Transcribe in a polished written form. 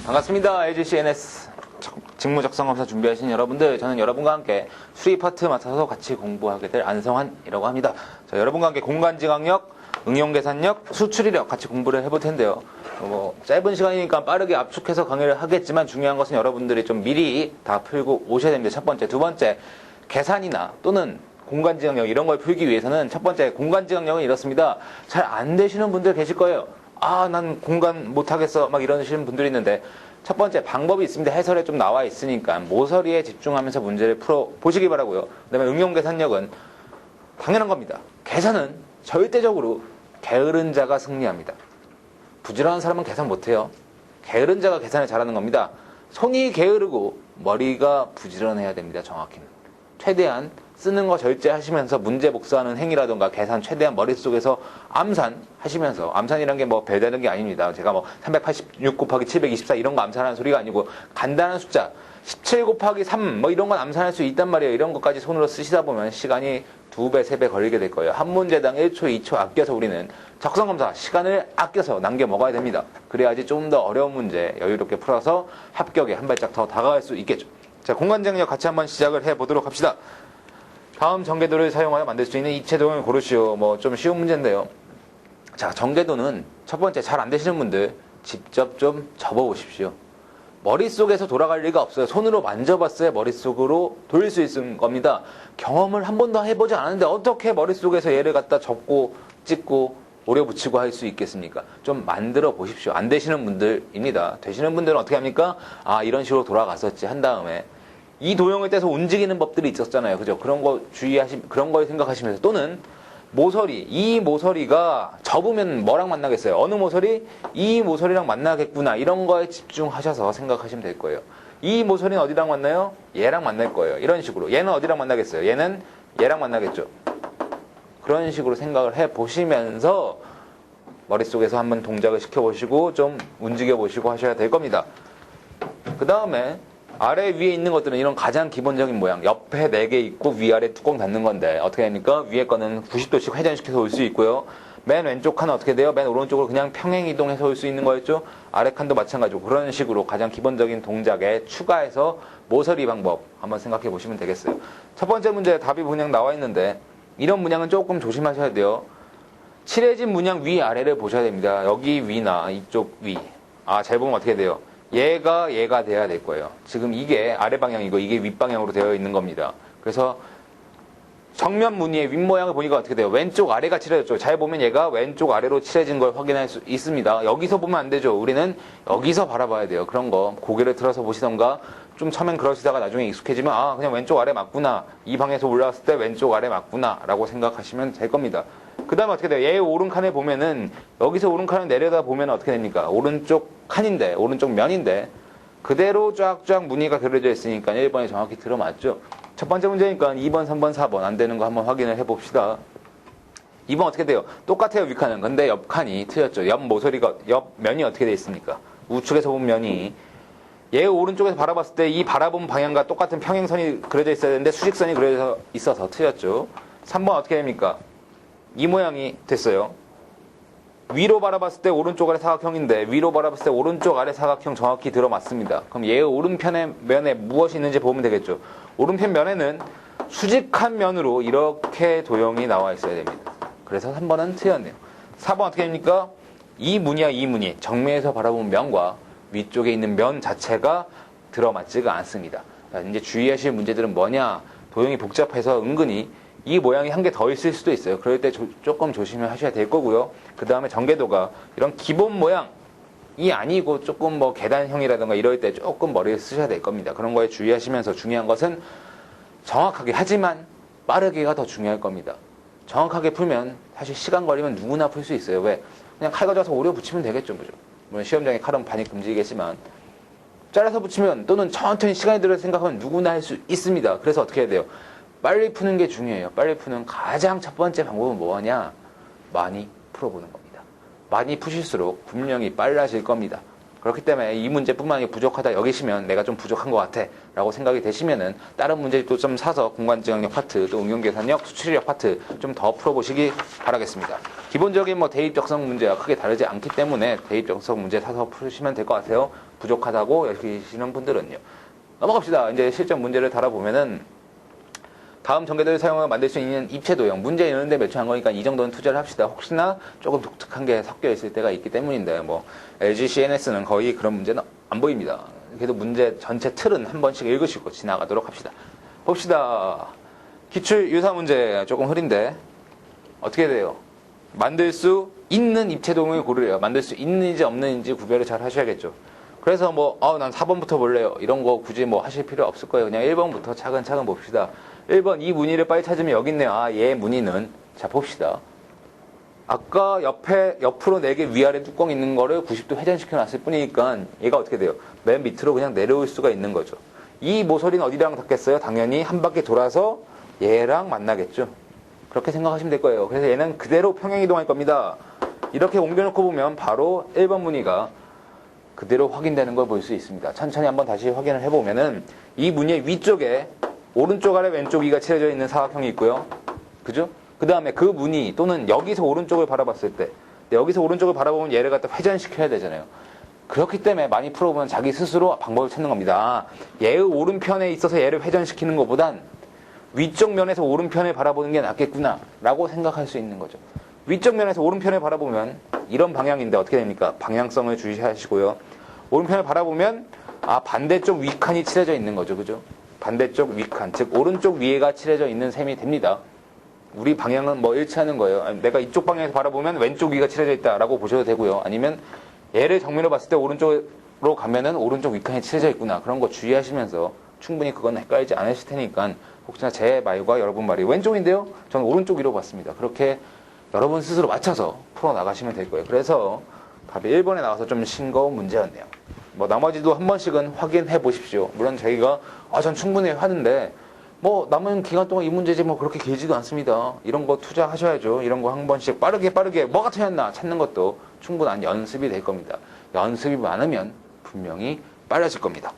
반갑습니다. LGCNS 직무 적성 검사 준비하신 여러분들, 저는 여러분과 함께 수리 파트 맡아서 같이 공부하게 될 안성환이라고 합니다. 자, 여러분과 함께 공간지각력, 응용계산력, 수출이력 같이 공부를 해볼 텐데요. 짧은 시간이니까 빠르게 압축해서 강의를 하겠지만 중요한 것은 여러분들이 좀 미리 다 풀고 오셔야 됩니다. 첫 번째. 두 번째, 계산이나 또는 공간지각력 이런 걸 풀기 위해서는 첫 번째, 공간지각력은 이렇습니다. 잘 안 되시는 분들 계실 거예요. 난 공간 못하겠어 막 이러시는 분들이 있는데, 첫 번째 방법이 있습니다. 해설에 좀 나와 있으니까 모서리에 집중하면서 문제를 풀어 보시기 바라고요. 그 다음에 응용계산력은 당연한 겁니다. 계산은 절대적으로 게으른 자가 승리합니다. 부지런한 사람은 계산 못해요. 게으른 자가 계산을 잘하는 겁니다. 손이 게으르고 머리가 부지런해야 됩니다. 정확히는. 최대한 쓰는 거 절제하시면서 문제 복수하는 행위라던가 계산 최대한 머릿속에서 암산하시면서, 암산이란 게 뭐 별다른 게 아닙니다. 제가 386 곱하기 724 이런 거 암산하는 소리가 아니고 간단한 숫자 17 곱하기 3 이런 건 암산할 수 있단 말이에요. 이런 것까지 손으로 쓰시다 보면 시간이 2배, 3배 걸리게 될 거예요. 한 문제당 1초, 2초 아껴서 우리는 적성검사 시간을 아껴서 남겨 먹어야 됩니다. 그래야지 좀 더 어려운 문제 여유롭게 풀어서 합격에 한 발짝 더 다가갈 수 있겠죠. 자, 공간지각력 같이 한번 시작을 해보도록 합시다. 다음 전개도를 사용하여 만들 수 있는 이체도형을 고르시오. 좀 쉬운 문제인데요. 자, 전개도는 첫 번째, 잘 안 되시는 분들 직접 좀 접어보십시오. 머릿속에서 돌아갈 리가 없어요. 손으로 만져봤어야 머릿속으로 돌릴 수 있을 겁니다. 경험을 한 번도 해보지 않았는데 어떻게 머릿속에서 얘를 갖다 접고 찍고 오려 붙이고 할 수 있겠습니까? 좀 만들어 보십시오. 안 되시는 분들입니다. 되시는 분들은 어떻게 합니까? 이런 식으로 돌아갔었지 한 다음에 이 도형을 떼서 움직이는 법들이 있었잖아요. 그죠? 그런 거 그런 걸 생각하시면서, 또는 모서리, 이 모서리가 접으면 뭐랑 만나겠어요? 어느 모서리? 이 모서리랑 만나겠구나. 이런 거에 집중하셔서 생각하시면 될 거예요. 이 모서리는 어디랑 만나요? 얘랑 만날 거예요. 이런 식으로. 얘는 어디랑 만나겠어요? 얘는 얘랑 만나겠죠. 그런 식으로 생각을 해 보시면서 머릿속에서 한번 동작을 시켜보시고 좀 움직여 보시고 하셔야 될 겁니다. 그 다음에 아래 위에 있는 것들은 이런 가장 기본적인 모양, 옆에 4개 있고 위아래 뚜껑 닫는 건데 어떻게 됩니까? 위에 거는 90도씩 회전시켜서 올 수 있고요. 맨 왼쪽 칸은 어떻게 돼요? 맨 오른쪽으로 그냥 평행 이동해서 올 수 있는 거였죠. 아래 칸도 마찬가지고, 그런 식으로 가장 기본적인 동작에 추가해서 모서리 방법 한번 생각해 보시면 되겠어요. 첫 번째 문제 답이 그냥 나와 있는데, 이런 문양은 조금 조심하셔야 돼요. 칠해진 문양 위아래를 보셔야 됩니다. 여기 위나 이쪽 위. 잘 보면 어떻게 돼요? 얘가 돼야 될 거예요. 지금 이게 아래 방향이고 이게 윗 방향으로 되어 있는 겁니다. 그래서 정면 무늬의 윗모양을 보니까 어떻게 돼요? 왼쪽 아래가 칠해졌죠. 잘 보면 얘가 왼쪽 아래로 칠해진 걸 확인할 수 있습니다. 여기서 보면 안 되죠. 우리는 여기서 바라봐야 돼요. 그런 거 고개를 들어서 보시던가, 좀 처음엔 그러시다가 나중에 익숙해지면 그냥 왼쪽 아래 맞구나, 이 방에서 올라왔을 때 왼쪽 아래 맞구나 라고 생각하시면 될 겁니다. 그 다음에 어떻게 돼요? 얘 오른 칸에 보면은, 여기서 오른 칸을 내려다 보면 어떻게 됩니까? 오른쪽 칸인데, 오른쪽 면인데 그대로 쫙쫙 무늬가 그려져 있으니까 1번이 정확히 들어맞죠. 첫 번째 문제니까 2번, 3번, 4번 안 되는 거 한번 확인을 해봅시다. 2번 어떻게 돼요? 똑같아요, 윗칸은. 근데 옆칸이 틀렸죠. 옆 면이 어떻게 돼 있습니까? 우측에서 본 면이 얘 오른쪽에서 바라봤을 때 이 바라본 방향과 똑같은 평행선이 그려져 있어야 되는데 수직선이 그려져 있어서 틀렸죠. 3번 어떻게 됩니까? 이 모양이 됐어요. 위로 바라봤을 때 오른쪽 아래 사각형인데 위로 바라봤을 때 오른쪽 아래 사각형 정확히 들어맞습니다. 그럼 얘의 오른편의 면에 무엇이 있는지 보면 되겠죠. 오른편 면에는 수직한 면으로 이렇게 도형이 나와 있어야 됩니다. 그래서 3번은 틀렸네요. 4번 어떻게 됩니까? 이 무늬와 이 무늬, 정면에서 바라본 면과 위쪽에 있는 면 자체가 들어맞지가 않습니다. 이제 주의하실 문제들은 뭐냐? 도형이 복잡해서 은근히 이 모양이 한 개 더 있을 수도 있어요. 그럴 때 조금 조심을 하셔야 될 거고요. 그 다음에 전개도가 이런 기본 모양이 아니고 조금 계단형이라든가 이럴 때 조금 머리를 쓰셔야 될 겁니다. 그런 거에 주의하시면서, 중요한 것은 정확하게, 하지만 빠르게가 더 중요할 겁니다. 정확하게 풀면 사실 시간 걸리면 누구나 풀 수 있어요. 왜? 그냥 칼 가져와서 오려 붙이면 되겠죠. 그죠? 물론 시험장에 칼은 반입 금지겠지만 잘라서 붙이면, 또는 천천히 시간이 들어서 생각하면 누구나 할 수 있습니다. 그래서 어떻게 해야 돼요? 빨리 푸는 게 중요해요. 빨리 푸는 가장 첫 번째 방법은 뭐냐? 많이 풀어보는 겁니다. 많이 푸실수록 분명히 빨라질 겁니다. 그렇기 때문에 이 문제뿐만 아니라 부족하다 여기시면, 내가 좀 부족한 것 같아 라고 생각이 되시면은 다른 문제도 좀 사서 공간지각력 파트, 또 응용계산력, 수출력 파트 좀 더 풀어보시기 바라겠습니다. 기본적인 대입 적성 문제와 크게 다르지 않기 때문에 대입 적성 문제 사서 푸시면 될 것 같아요. 부족하다고 여기시는 분들은요. 넘어갑시다. 이제 실전 문제를 달아보면은 다음 전개도를 사용하여 만들 수 있는 입체 도형. 문제 이런데 매초한 거니까 이 정도는 투자를 합시다. 혹시나 조금 독특한 게 섞여 있을 때가 있기 때문인데 뭐 LG CNS는 거의 그런 문제는 안 보입니다. 그래도 문제 전체 틀은 한 번씩 읽으시고 지나가도록 합시다. 봅시다. 기출 유사 문제 조금 흐린데 어떻게 돼요? 만들 수 있는 입체 도형을 고르래요. 만들 수 있는지 없는지 구별을 잘 하셔야겠죠. 그래서 뭐 난 4번부터 볼래요. 이런 거 굳이 뭐 하실 필요 없을 거예요. 그냥 1번부터 차근차근 봅시다. 1번 이 무늬를 빨리 찾으면 여기 있네요. 얘 무늬는. 자 봅시다. 아까 옆으로 4개 위아래 뚜껑 있는 거를 90도 회전시켜 놨을 뿐이니까 얘가 어떻게 돼요? 맨 밑으로 그냥 내려올 수가 있는 거죠. 이 모서리는 어디랑 닿겠어요? 당연히 한 바퀴 돌아서 얘랑 만나겠죠. 그렇게 생각하시면 될 거예요. 그래서 얘는 그대로 평행이동할 겁니다. 이렇게 옮겨놓고 보면 바로 1번 무늬가 그대로 확인되는 걸 볼 수 있습니다. 천천히 한번 다시 확인을 해보면은 이 무늬의 위쪽에 오른쪽 아래 왼쪽 위가 칠해져 있는 사각형이 있고요. 그죠? 그 다음에 그 무늬 또는 여기서 오른쪽을 바라봤을 때 여기서 오른쪽을 바라보면 얘를 갖다 회전시켜야 되잖아요. 그렇기 때문에 많이 풀어보면 자기 스스로 방법을 찾는 겁니다. 얘의 오른편에 있어서 얘를 회전시키는 것보단 위쪽 면에서 오른편을 바라보는 게 낫겠구나 라고 생각할 수 있는 거죠. 위쪽 면에서 오른편을 바라보면 이런 방향인데 어떻게 됩니까? 방향성을 주시하시고요. 오른편을 바라보면 반대쪽 위칸이 칠해져 있는 거죠. 그죠? 반대쪽 위칸, 즉 오른쪽 위에가 칠해져 있는 셈이 됩니다. 우리 방향은 뭐 일치하는 거예요. 내가 이쪽 방향에서 바라보면 왼쪽 위가 칠해져 있다라고 보셔도 되고요. 아니면 얘를 정면으로 봤을 때 오른쪽으로 가면은 오른쪽 위칸이 칠해져 있구나. 그런 거 주의하시면서 충분히 그건 헷갈리지 않으실 테니까 혹시나 제 말과 여러분 말이 왼쪽인데요? 저는 오른쪽이라고 봤습니다. 그렇게 여러분 스스로 맞춰서 풀어나가시면 될 거예요. 그래서 답이 1번에 나와서 좀 싱거운 문제였네요. 뭐 나머지도 한 번씩은 확인해 보십시오. 물론 저희가 전 충분히 하는데 뭐 남은 기간 동안 이 문제지 뭐 그렇게 길지도 않습니다. 이런 거 투자하셔야죠. 이런 거 한 번씩 빠르게 뭐가 틀렸나 찾는 것도 충분한 연습이 될 겁니다. 연습이 많으면 분명히 빨라질 겁니다.